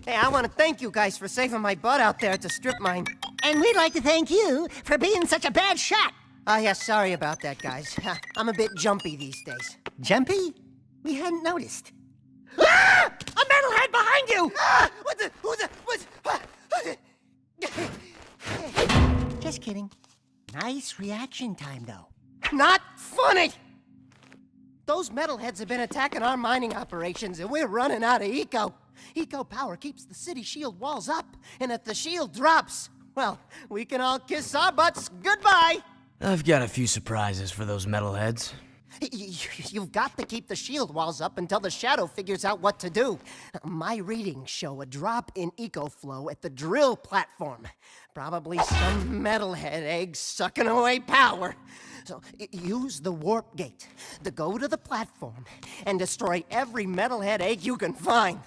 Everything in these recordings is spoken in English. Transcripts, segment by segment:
Hey, I want to thank you guys for saving my butt out there at the strip mine. And we'd like to thank you for being such a bad shot. Oh, yeah, sorry about that, guys. I'm a bit jumpy these days. Jumpy? We hadn't noticed. Ah! A metalhead behind you! Ah! What the? Who's the? What's... Just kidding. Nice reaction time, though. Not funny! Those metalheads have been attacking our mining operations, and we're running out of eco. Eco power keeps the city shield walls up, and if the shield drops, well, we can all kiss our butts goodbye! I've got a few surprises for those metalheads. You've got to keep the shield walls up until the Shadow figures out what to do. My readings show a drop in eco flow at the drill platform. Probably some metalhead egg sucking away power. So use the warp gate to go to the platform and destroy every metalhead egg you can find.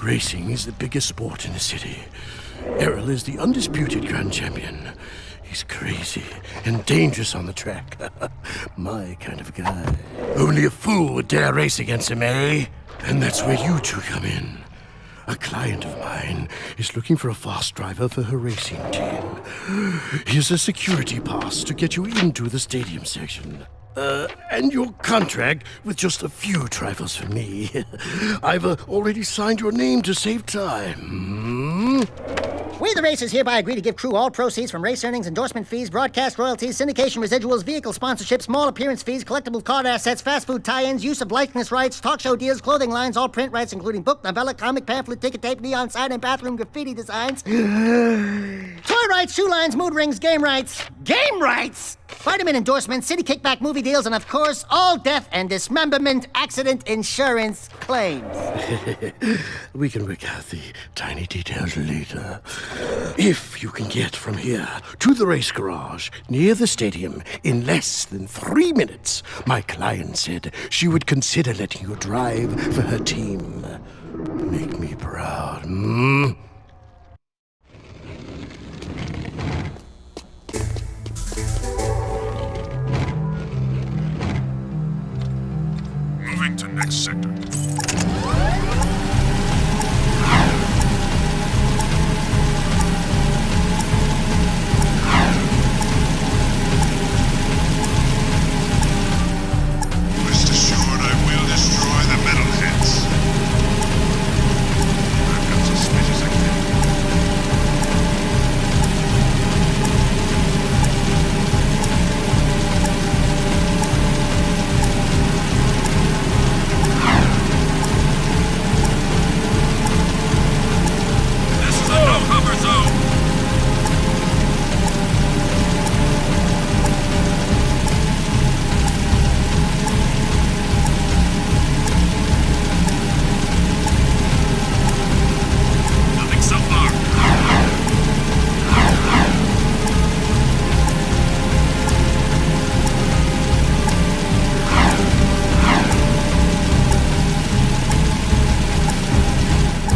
Racing is the biggest sport in the city. Errol is the undisputed grand champion. He's crazy and dangerous on the track. My kind of guy. Only a fool would dare race against him, eh? And that's where you two come in. A client of mine is looking for a fast driver for her racing team. Here's a security pass to get you into the stadium section. And your contract with just a few trifles for me. I've already signed your name to save time. We, the racers, hereby agree to give crew all proceeds from race earnings, endorsement fees, broadcast royalties, syndication residuals, vehicle sponsorships, small appearance fees, collectible card assets, fast food tie-ins, use of likeness rights, talk show deals, clothing lines, all print rights, including book, novella, comic, pamphlet, ticket tape, neon sign, and bathroom graffiti designs. Toy rights, shoe lines, mood rings, game rights. Game rights! Vitamin endorsements, city kickback movie deals, and of course, all death and dismemberment accident insurance claims. We can work out the tiny details later. If you can get from here to the race garage near the stadium in less than 3 minutes, my client said she would consider letting you drive for her team. Make me proud, Moving to next sector. Rest assured I will destroy the metalheads. I've got suspicious activity. This is a no-cover zone. Nothing so far.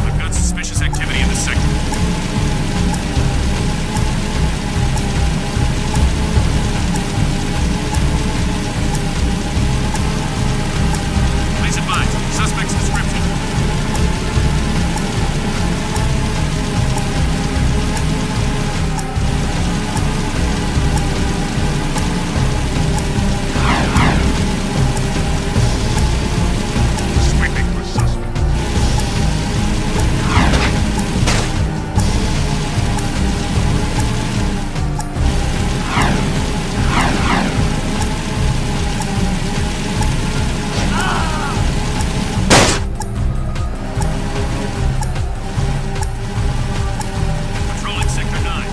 I've got suspicious activity in the sector. Please advise. Suspect's description. Sweeping for suspect. Patrolling Sector 9.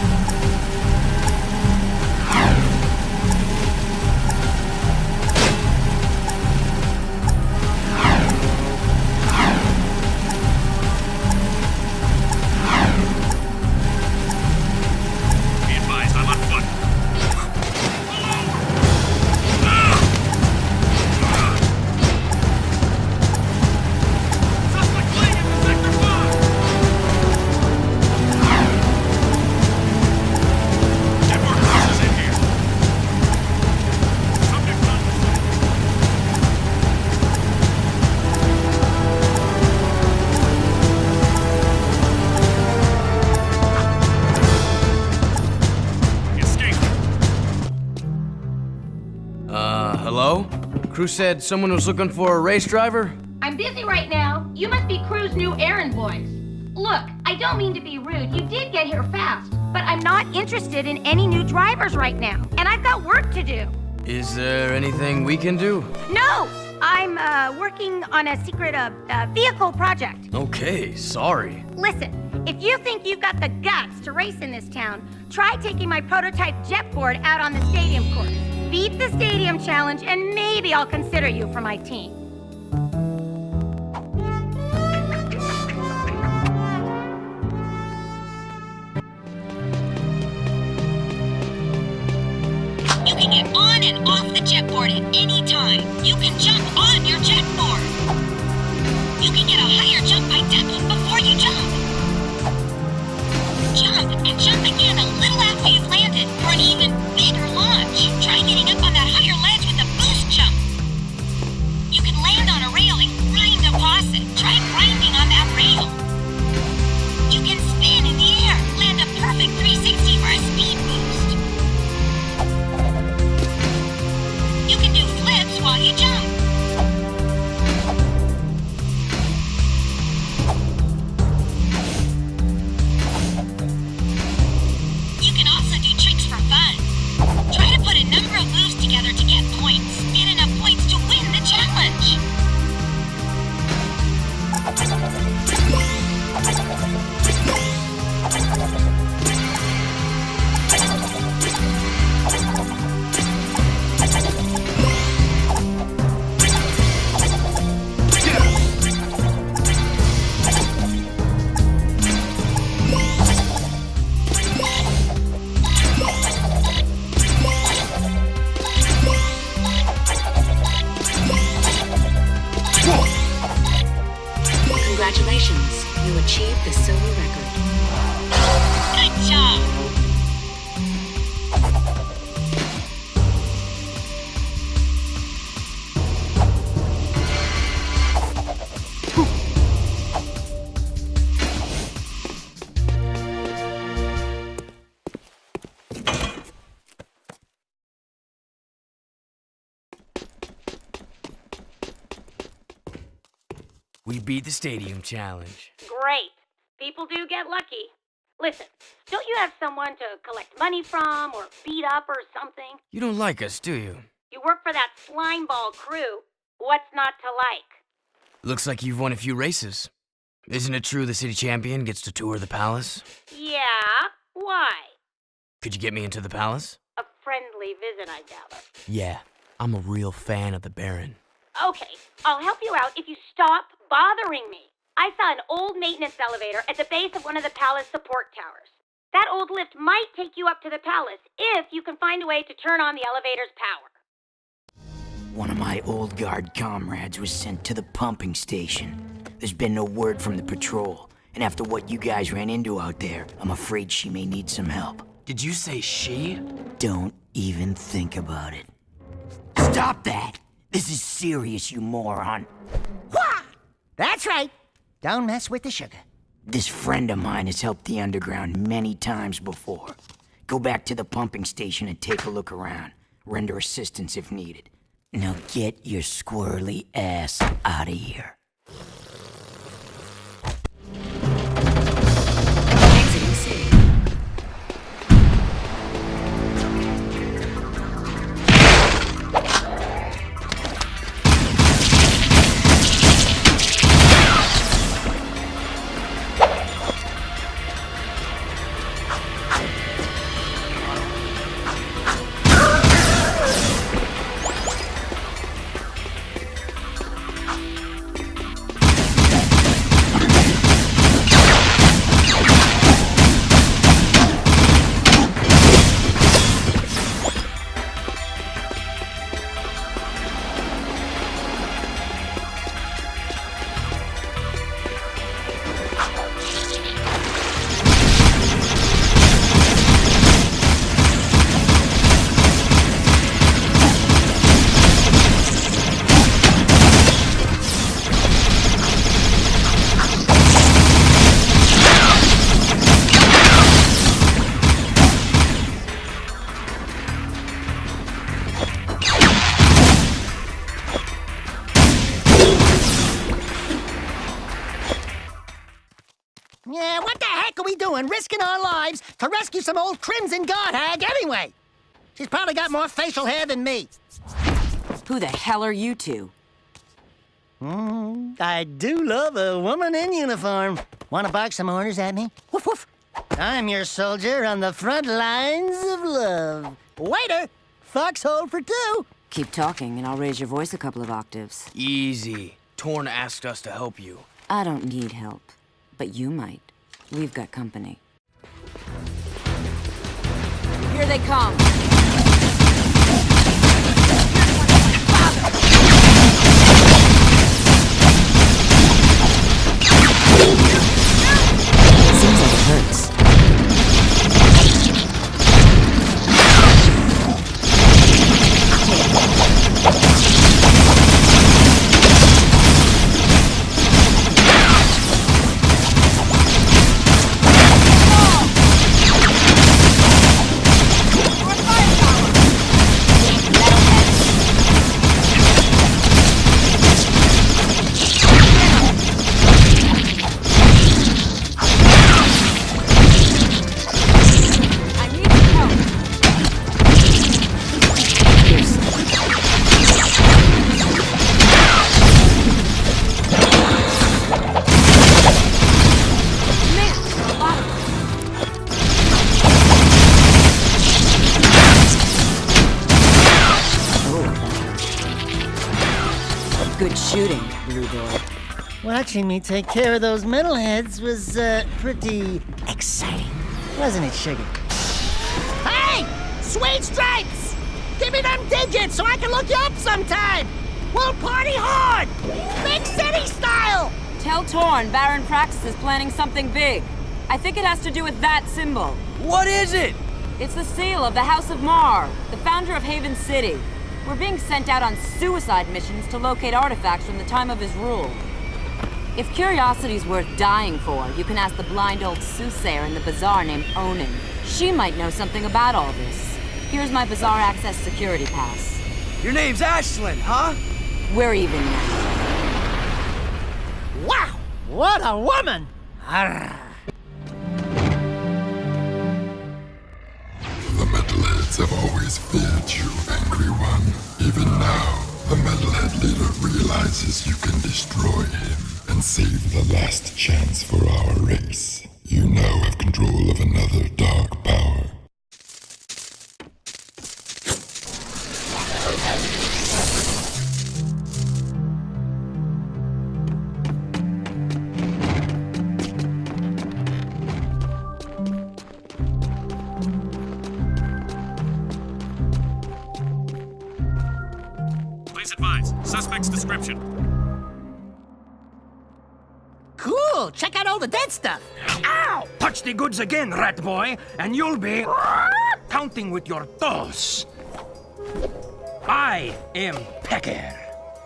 Be advised, I'm on foot. Suspect fleeing into Sector 5. Get more cruisers in here. Subject on the site. Escape. Hello? Crew said someone was looking for a race driver? I'm busy right now. You must be Crew's new errand boys. Look, I don't mean to be rude. You did get here fast. But I'm not interested in any new drivers right now. And I've got work to do. Is there anything we can do? No! I'm working on a secret vehicle project. Okay, sorry. Listen, if you think you've got the guts to race in this town, try taking my prototype jet board out on the stadium course. Beat the stadium challenge, and maybe I'll consider you for my team. You can get on and off the jetboard at any time. You can jump on your jetboard. You can get a higher jump by ducking before you jump. Jump and jump again a little after you've landed for an even bigger launch. Try getting up on that higher ledge with a boost jump. You can land on a rail and grind across it. Try grinding on that rail. You can spin in the air, land a perfect 360 for a speed boost. You can do flips while you jump. You can also do tricks for fun. Try to put a number of moves together to get points. Get enough points to win the challenge. Congratulations, you achieved the silver record. Good job. We beat the stadium challenge. Great. People do get lucky. Listen, don't you have someone to collect money from or beat up or something? You don't like us, do you? You work for that slimeball crew. What's not to like? Looks like you've won a few races. Isn't it true the city champion gets to tour the palace? Yeah? Why? Could you get me into the palace? A friendly visit, I gather. Yeah, I'm a real fan of the Baron. Okay, I'll help you out if you stop bothering me. I saw an old maintenance elevator at the base of one of the palace support towers. That old lift might take you up to the palace if you can find a way to turn on the elevator's power. One of my old guard comrades was sent to the pumping station. There's been no word from the patrol, and after what you guys ran into out there, I'm afraid she may need some help. Did you say she? Don't even think about it. Stop that! This is serious, you moron. Wah! That's right. Don't mess with the sugar. This friend of mine has helped the underground many times before. Go back to the pumping station and take a look around. Render assistance if needed. Now get your squirrely ass out of here. Exiting city. Yeah, what the heck are we doing risking our lives to rescue some old Crimson Guard hag anyway? She's probably got more facial hair than me. Who the hell are you two? I do love a woman in uniform. Want to bark some orders at me? Woof woof. I'm your soldier on the front lines of love. Waiter, foxhole for two. Keep talking and I'll raise your voice a couple of octaves. Easy. Torn asked us to help you. I don't need help, but you might. We've got company. Here they come. Good shooting, Blue Boy. Watching me take care of those metalheads was, pretty exciting. Wasn't it, Sugar? Hey! Sweet Stripes! Give me them digits so I can look you up sometime! We'll party hard! Big city style! Tell Torn Baron Praxis is planning something big. I think it has to do with that symbol. What is it? It's the seal of the House of Mar, the founder of Haven City. We're being sent out on suicide missions to locate artifacts from the time of his rule. If curiosity's worth dying for, you can ask the blind old soothsayer in the bazaar named Onan. She might know something about all this. Here's my bazaar access security pass. Your name's Ashlyn, huh? We're even now. Wow! What a woman! Arrgh. The metalheads have always feared you, Angry One. Even now, the metalhead leader realizes you can destroy him and save the last chance for our race. You now have control of another dark power. Please advise. Suspect's description. Cool! Check out all the dead stuff! Ow! Touch the goods again, rat boy, and you'll be counting with your toes. I am Pecker.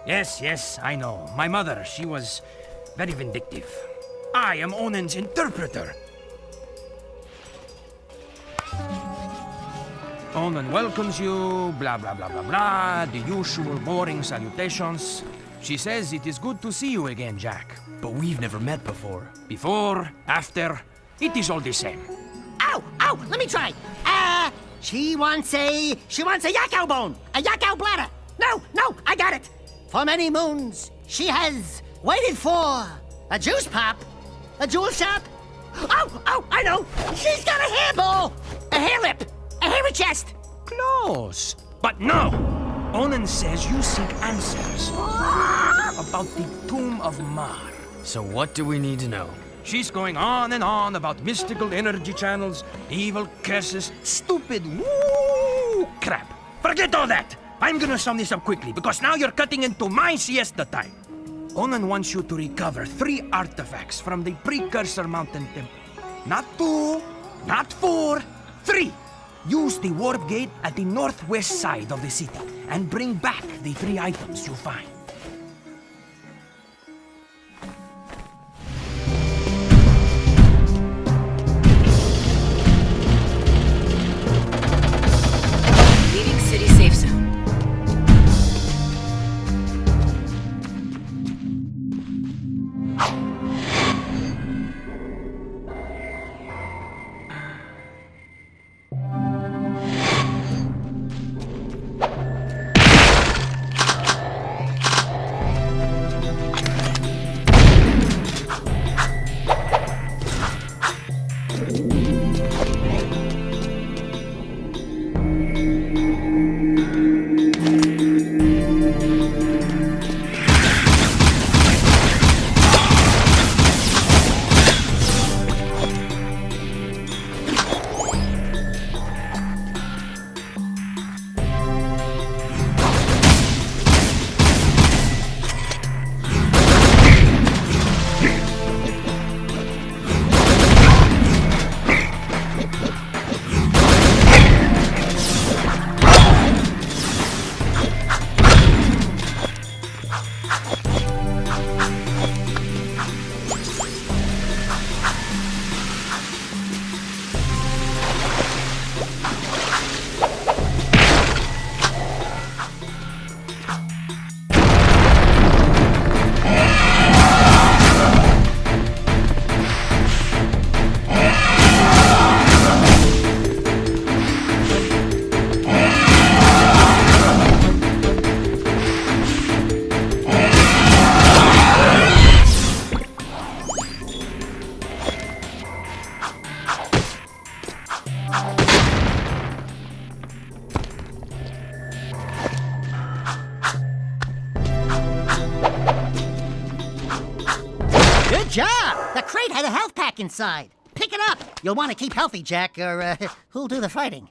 Yes, I know. My mother, she was very vindictive. I am Onan's interpreter. Onan welcomes you, blah, blah, blah, blah, blah, the usual boring salutations. She says it is good to see you again, Jack. But we've never met before. Before, after, it is all the same. Ow! Ow! Let me try! She wants a yakao bone! A yakao bladder! No! I got it! For many moons, she has waited for a juice pop, a jewel shop. Oh! I know! She's got a hairball! A hair lip! A hairy chest! Close. But no! Onan says you seek answers about the Tomb of Mar. So what do we need to know? She's going on and on about mystical energy channels, evil curses, stupid woo crap. Forget all that! I'm gonna sum this up quickly, because now you're cutting into my siesta time. Onan wants you to recover 3 artifacts from the Precursor Mountain Temple. Not 2, not 4, 3! Use the warp gate at the northwest side of the city and bring back the 3 items you find. Leaving city safe zone. job! The crate had a health pack inside. Pick it up. You'll want to keep healthy, Jack, or who'll do the fighting?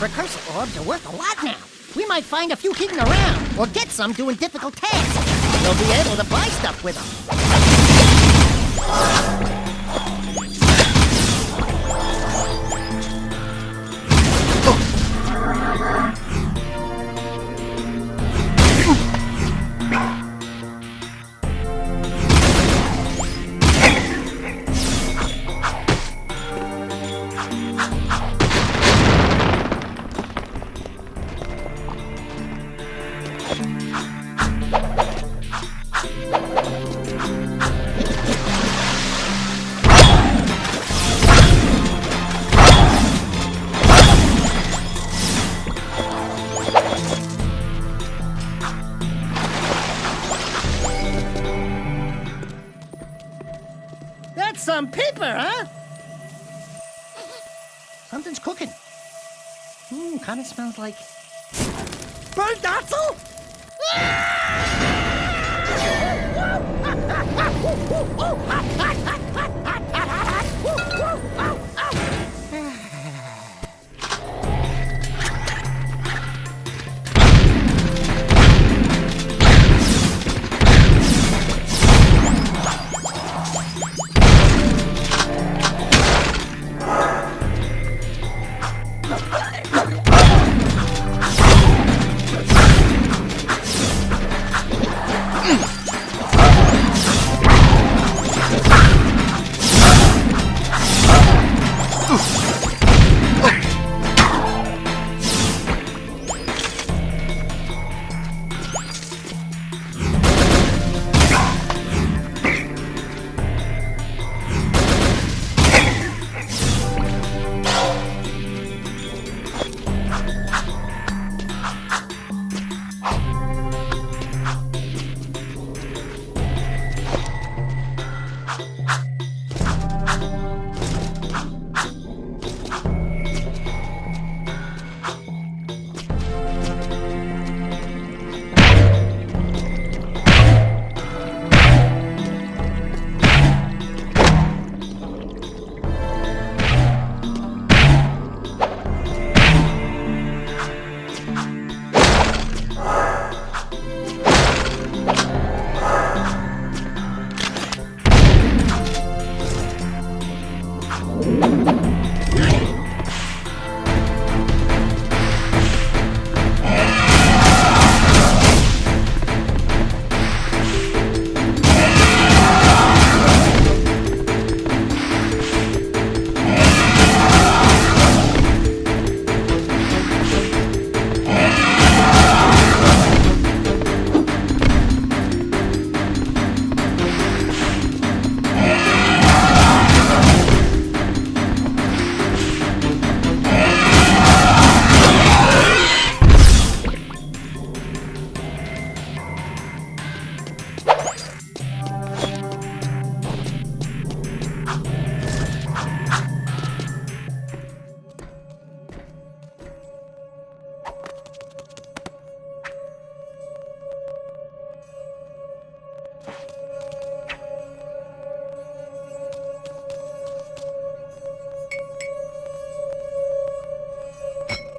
Precursor orbs are worth a lot now. We might find a few hidden around, or get some doing difficult tasks. We'll be able to buy stuff with them. That's some paper, huh? Something's cooking. Kind of smells like burnt Otzel?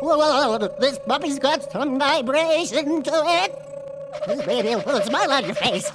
Whoa, this puppy's got some vibration to it. This baby will put a smile on your face.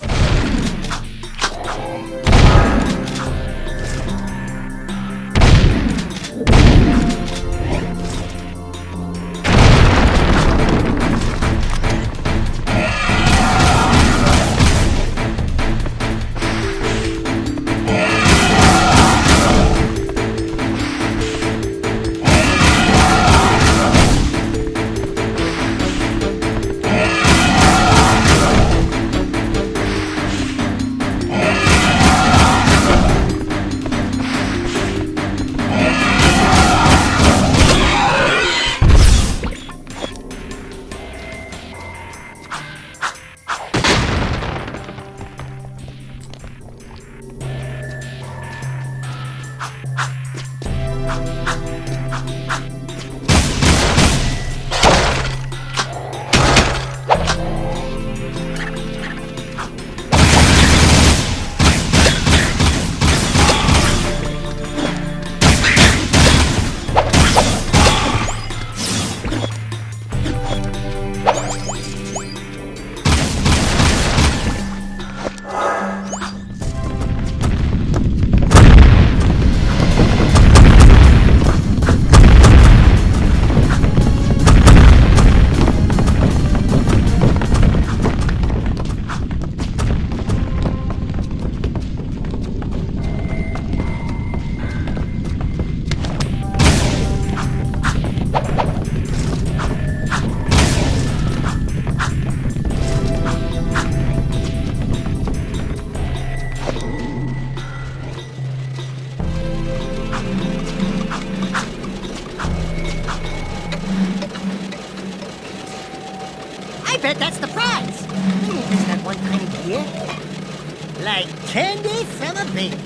like candy from a baby.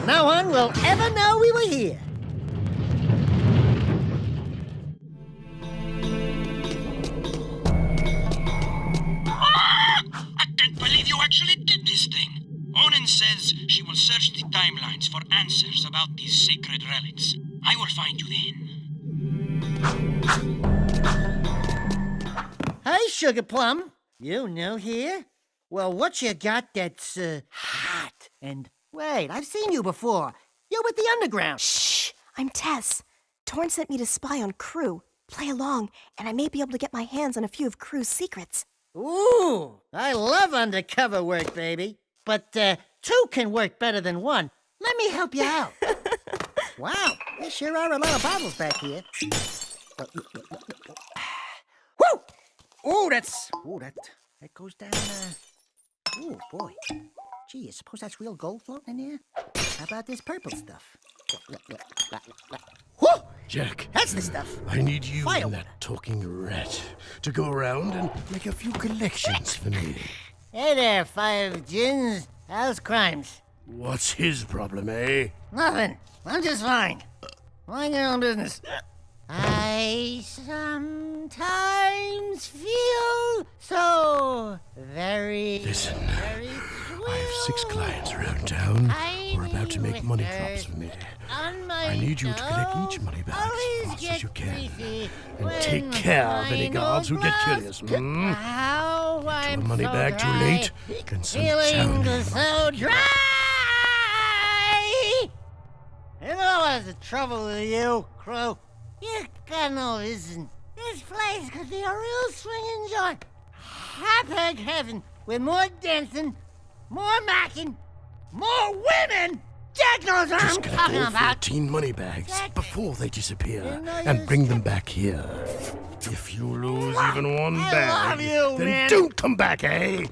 No one will ever know we were here. I can't believe you actually did this thing. Onan says she will search the timelines for answers about these sacred relics. I will find you then. Hey, Sugar Plum. You new here? Well, what you got that's, hot? And wait, I've seen you before. You're with the Underground. Shh! I'm Tess. Torn sent me to spy on Crew. Play along, and I may be able to get my hands on a few of Crew's secrets. Ooh, I love undercover work, baby. But, two can work better than one. Let me help you out. Wow, there sure are a lot of bottles back here. Woo! Ooh, that goes down, ooh, boy. Gee, you suppose that's real gold floating in here? How about this purple stuff? Whoo! Jack. That's the stuff. I need you Firewater. and that talking rat to go around and make a few collections for me. Hey there, Five Gins. How's crimes? What's his problem, eh? Nothing. I'm just fine. Mind your own business. I sometimes feel so very... Listen, very I have 6 clients around town who are about to make money drops for me. I need you to collect each money bag as fast as you can. And take care of any guards who get curious. How To a money bag too late, and some sound. so dry. You know what's the trouble with you, Crow? You got no vision. This place could be a real swinging joint. Hot-egg heaven with more dancing, more macking, more women. Jack knows what Just I'm gotta talking go about. 14 money bags Jack. before they disappear You know and you bring them back here. If you lose even one I bag, love you, then man. don't come back, eh?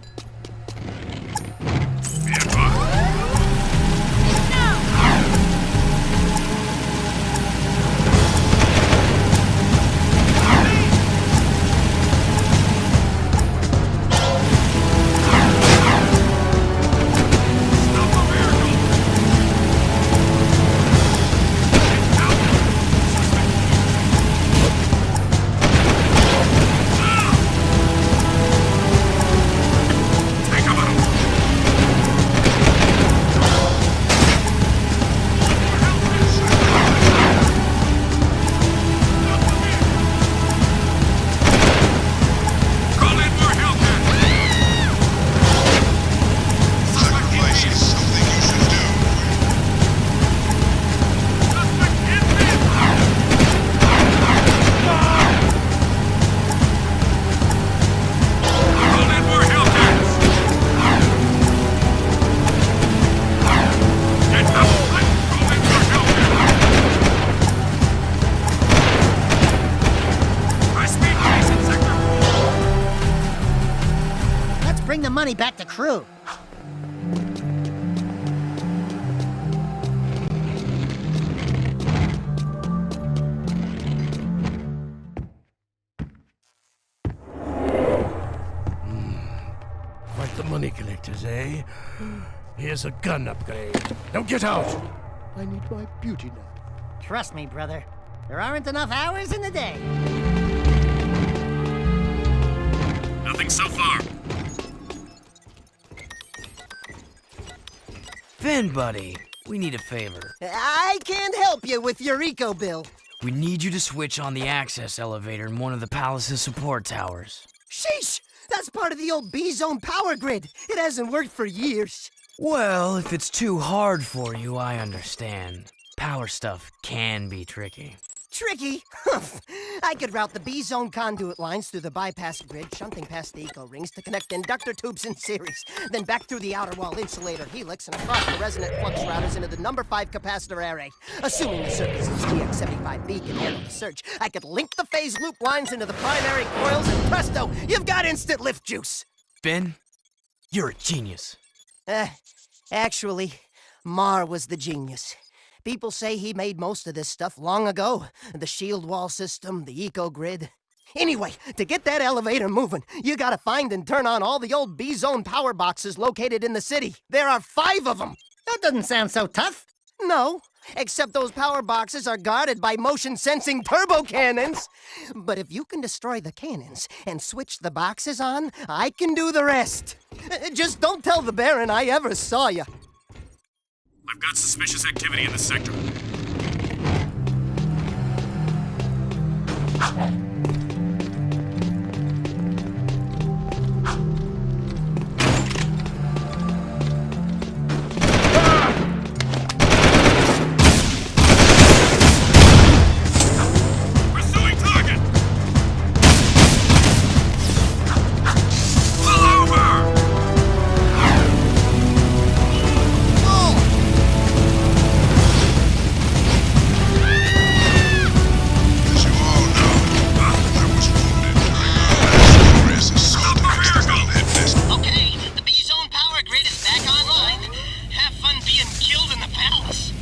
Bring the money back to Crew. Quite the money collectors, eh? Here's a gun upgrade. Now get out! I need my beauty nap. Trust me, brother. There aren't enough hours in the day. Nothing so far. Finn, buddy, we need a favor. I can't help you with your eco bill. We need you to switch on the access elevator in one of the palace's support towers. Sheesh! That's part of the old B-zone power grid. It hasn't worked for years. Well, if it's too hard for you, I understand. Power stuff can be tricky. Tricky? Humph. I could route the B-zone conduit lines through the bypass grid, shunting past the eco rings to connect inductor tubes in series, then back through the outer wall insulator helix and across the resonant flux routers into the number 5 capacitor array. Assuming the circuit's TX75B can handle the surge, I could link the phase loop lines into the primary coils, and presto, you've got instant lift juice. Finn, you're a genius. Actually, Mar was the genius. People say he made most of this stuff long ago. The shield wall system, the eco-grid. Anyway, to get that elevator moving, you gotta find and turn on all the old B-zone power boxes located in the city. There are 5 of them. That doesn't sound so tough. No, except those power boxes are guarded by motion-sensing turbo cannons. But if you can destroy the cannons and switch the boxes on, I can do the rest. Just don't tell the Baron I ever saw you. I've got suspicious activity in the sector. Pursuing target! Pull over! As you all know, I was wounded during our last assault against the metalhead nest. Okay, the B-Zone power grid is back online. Have fun being killed in the palace.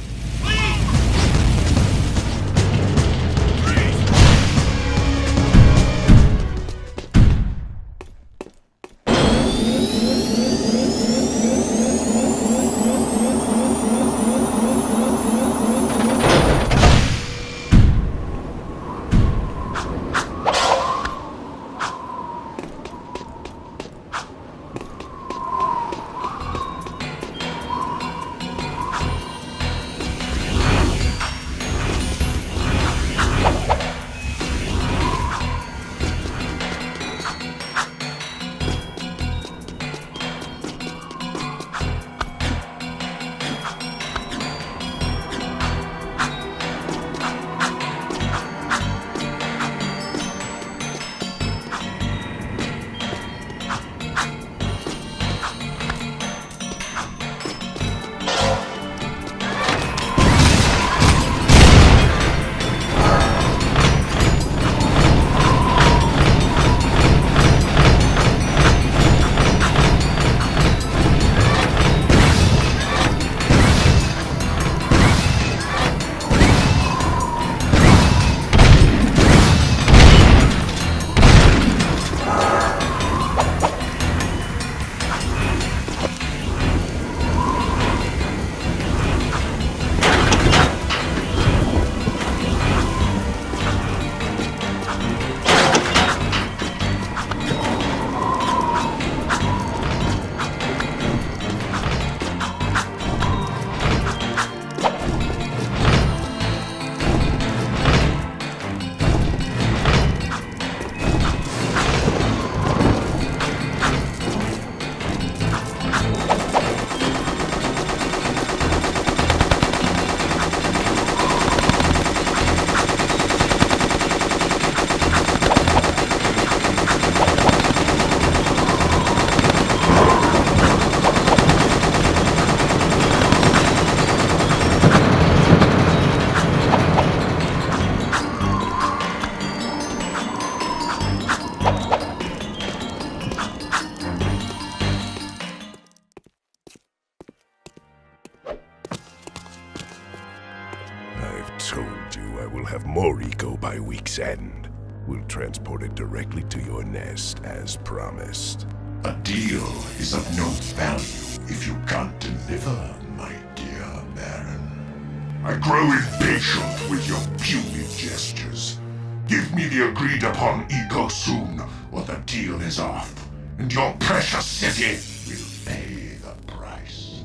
I've told you I will have more eco by week's end. We'll transport it directly to your nest, as promised. A deal is of no value if you can't deliver, my dear Baron. I grow impatient with your puny gestures. Give me the agreed-upon eco soon, or the deal is off, and your precious city will pay the price.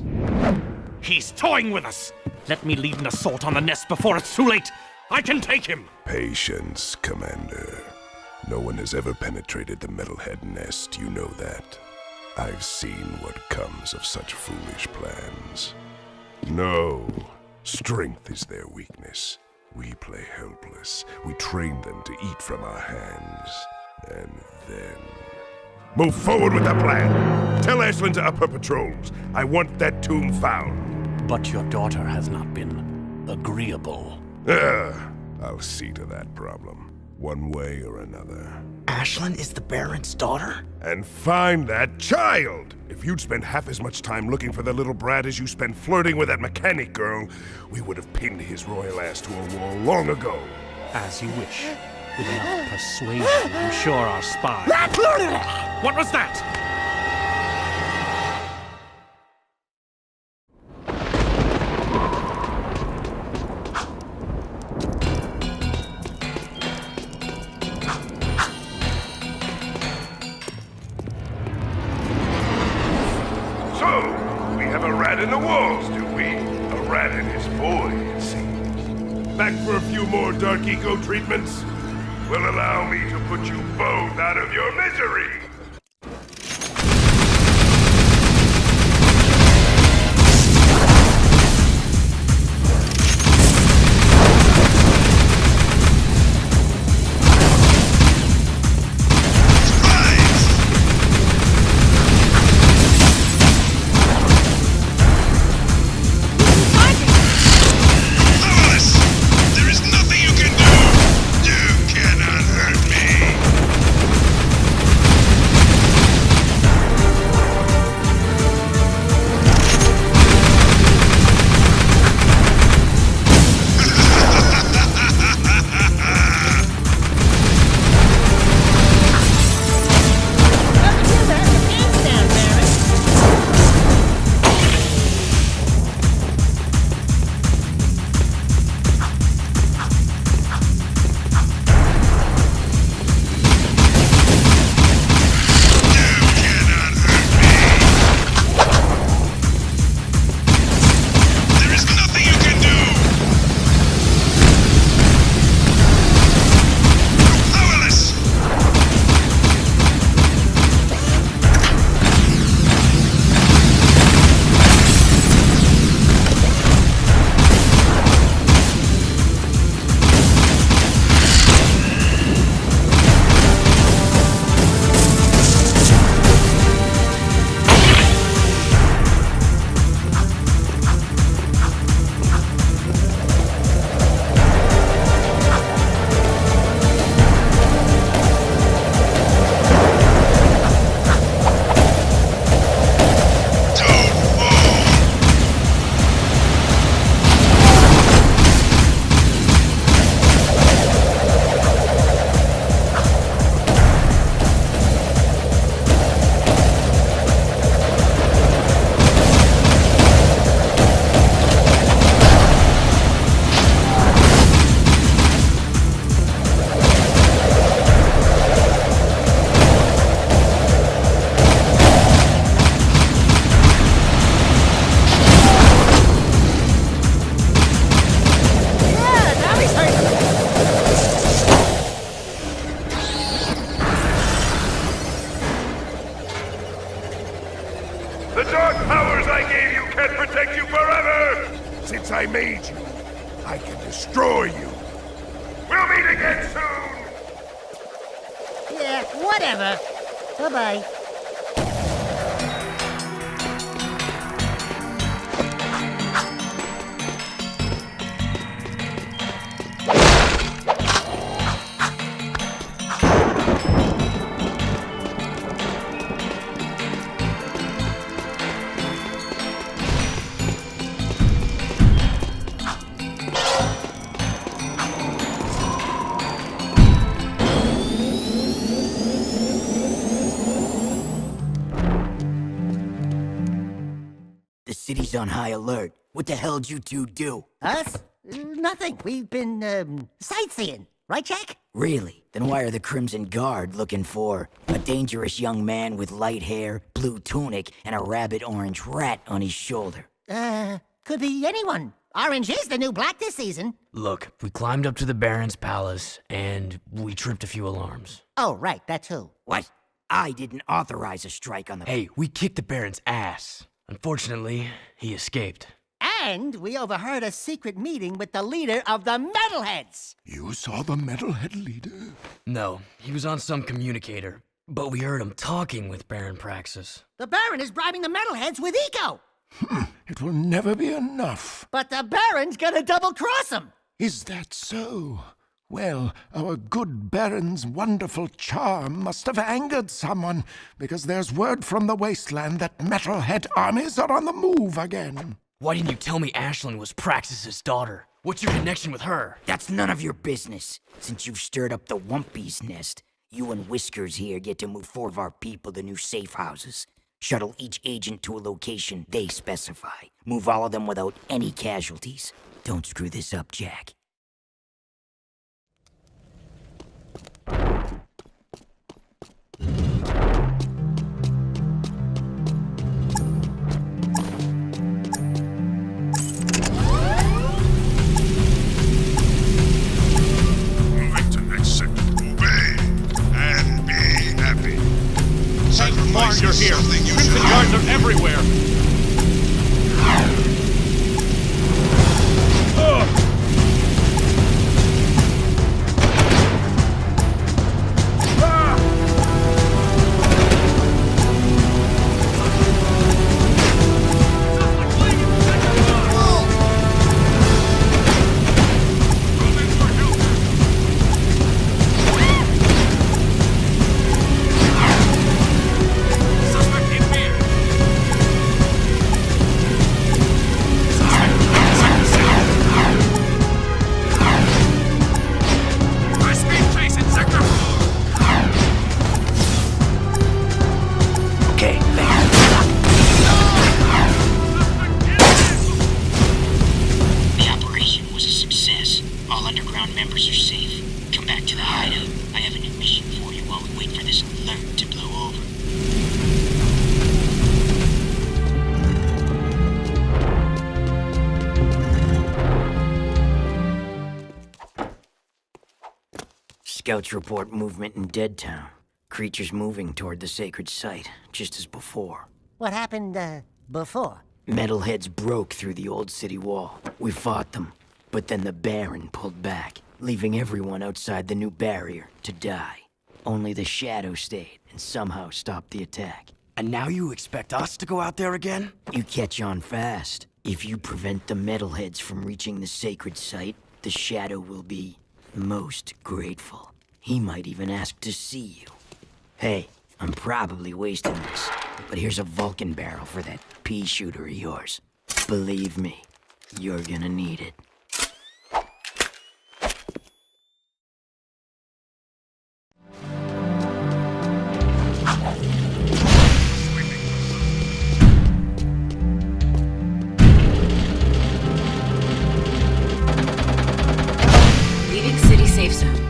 He's toying with us! Let me lead an assault on the nest before it's too late! I can take him! Patience, Commander. No one has ever penetrated the metalhead nest, you know that. I've seen what comes of such foolish plans. No, strength is their weakness. We play helpless. We train them to eat from our hands. And then... Move forward with the plan! Tell Ashland to up her patrols. I want that tomb found. But your daughter has not been agreeable. I'll see to that problem. one way or another. Ashlyn is the Baron's daughter? And find that child! If you'd spent half as much time looking for the little brat as you spent flirting with that mechanic girl, we would have pinned his royal ass to a wall long ago. As you wish. With enough persuasion, I'm sure our spy... What was that? So, we have a rat in the walls, do we? A rat in his void, it seems. Back for a few more dark eco treatments? Will allow me to put you both out of your misery! Since I made you, I can destroy you. We'll meet again soon! Yeah, whatever. Bye-bye. City's on high alert. What the hell'd you two do? Us? Nothing. We've been, sightseeing. Right, Jack? Really? Then why are the Crimson Guard looking for a dangerous young man with light hair, blue tunic, and a rabbit-orange rat on his shoulder? Could be anyone. Orange is the new black this season. Look, we climbed up to the Baron's palace, and we tripped a few alarms. Oh, right, that too. What? I didn't authorize a strike on the... Hey, we kicked the Baron's ass. Unfortunately, he escaped. And we overheard a secret meeting with the leader of the Metalheads. You saw the Metalhead leader? No, he was on some communicator, but we heard him talking with Baron Praxis. The Baron is bribing the Metalheads with eco. It will never be enough. But the Baron's gonna double-cross him. Is that so? Well, our good Baron's wonderful charm must have angered someone, because there's word from the wasteland that metalhead armies are on the move again. Why didn't you tell me Ashlyn was Praxis's daughter? What's your connection with her? That's none of your business. Since you've stirred up the Wumpy's nest, you and Whiskers here get to move 4 of our people to new safe houses. Shuttle each agent to a location they specify. Move all of them without any casualties. Don't screw this up, Jack. Moving to next sector. Obey and be happy. Mark, you're here. Crimson guards are everywhere. Scouts report movement in Deadtown. Creatures moving toward the sacred site, just as before. What happened, before? Metalheads broke through the old city wall. We fought them, but then the Baron pulled back, leaving everyone outside the new barrier to die. Only the Shadow stayed and somehow stopped the attack. And now you expect us to go out there again? You catch on fast. If you prevent the Metalheads from reaching the sacred site, the Shadow will be most grateful. He might even ask to see you. Hey, I'm probably wasting this, but here's a Vulcan barrel for that pea shooter of yours. Believe me, you're gonna need it. Leaving city safe zone.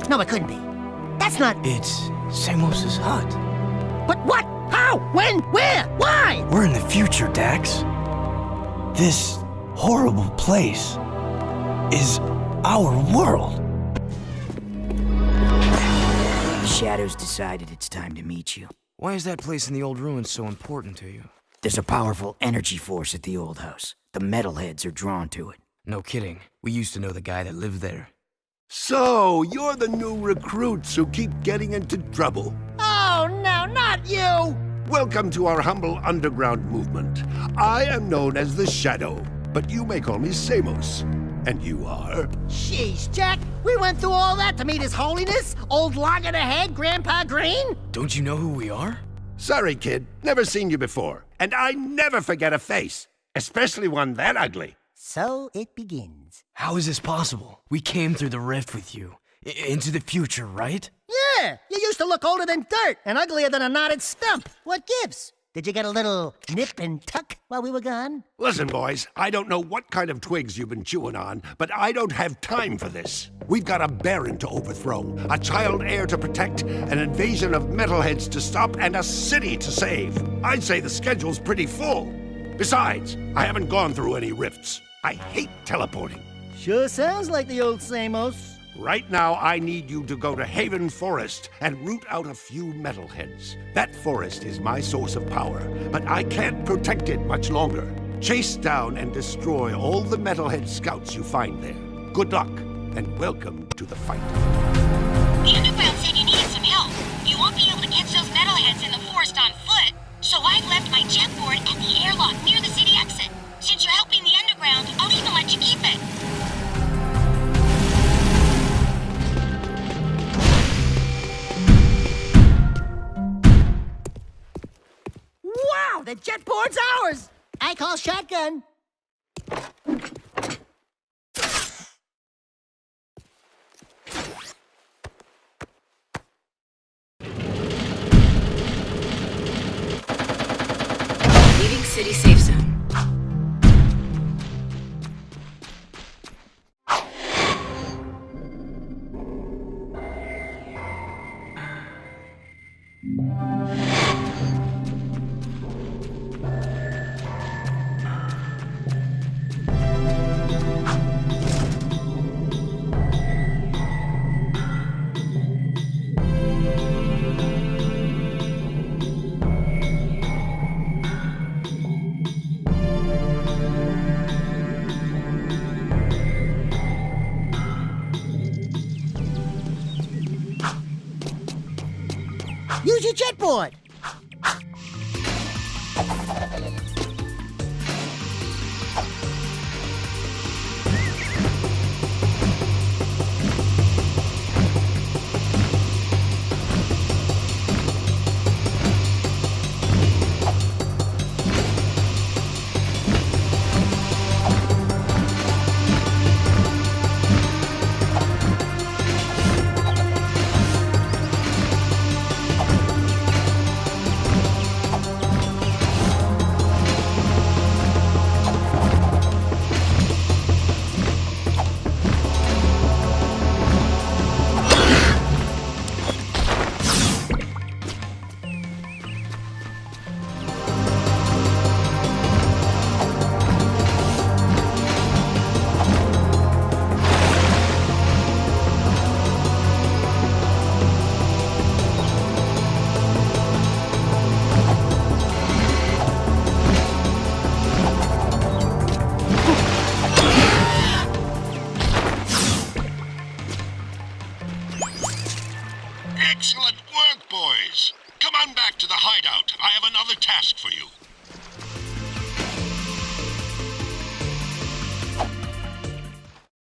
No, it couldn't be. That's not... It's Samos's hut. But what? How? When? Where? Why? We're in the future, Dax. This horrible place is our world. The Shadows decided it's time to meet you. Why is that place in the old ruins so important to you? There's a powerful energy force at the old house. The metalheads are drawn to it. No kidding. We used to know the guy that lived there. So, you're the new recruits who keep getting into trouble. Oh, no, not you! Welcome to our humble underground movement. I am known as the Shadow, but you may call me Samos. And you are? Jeez, Jack, we went through all that to meet His Holiness, old loggerhead Grandpa Green? Don't you know who we are? Sorry, kid. Never seen you before. And I never forget a face, especially one that ugly. So it begins. How is this possible? We came through the rift with you. Into the future, right? Yeah, you used to look older than dirt and uglier than a knotted stump. What gives? Did you get a little nip and tuck while we were gone? Listen, boys, I don't know what kind of twigs you've been chewing on, but I don't have time for this. We've got a baron to overthrow, a child heir to protect, an invasion of metalheads to stop, and a city to save. I'd say the schedule's pretty full. Besides, I haven't gone through any rifts. I hate teleporting. Sure sounds like the old Samos. Right now, I need you to go to Haven Forest and root out a few metalheads. That forest is my source of power, but I can't protect it much longer. Chase down and destroy all the metalhead scouts you find there. Good luck, and welcome to the fight. The Underground said you needed some help. You won't be able to catch those metalheads in the forest on foot, so I've left my jetboard at the airlock near the city exit. Since you're helping the Underground, I'll even let you keep it. Wow, the jetboard's ours! I call shotgun. Leaving city safe zone. Use your jetboard. Excellent work, boys. Come on back to the hideout. I have another task for you.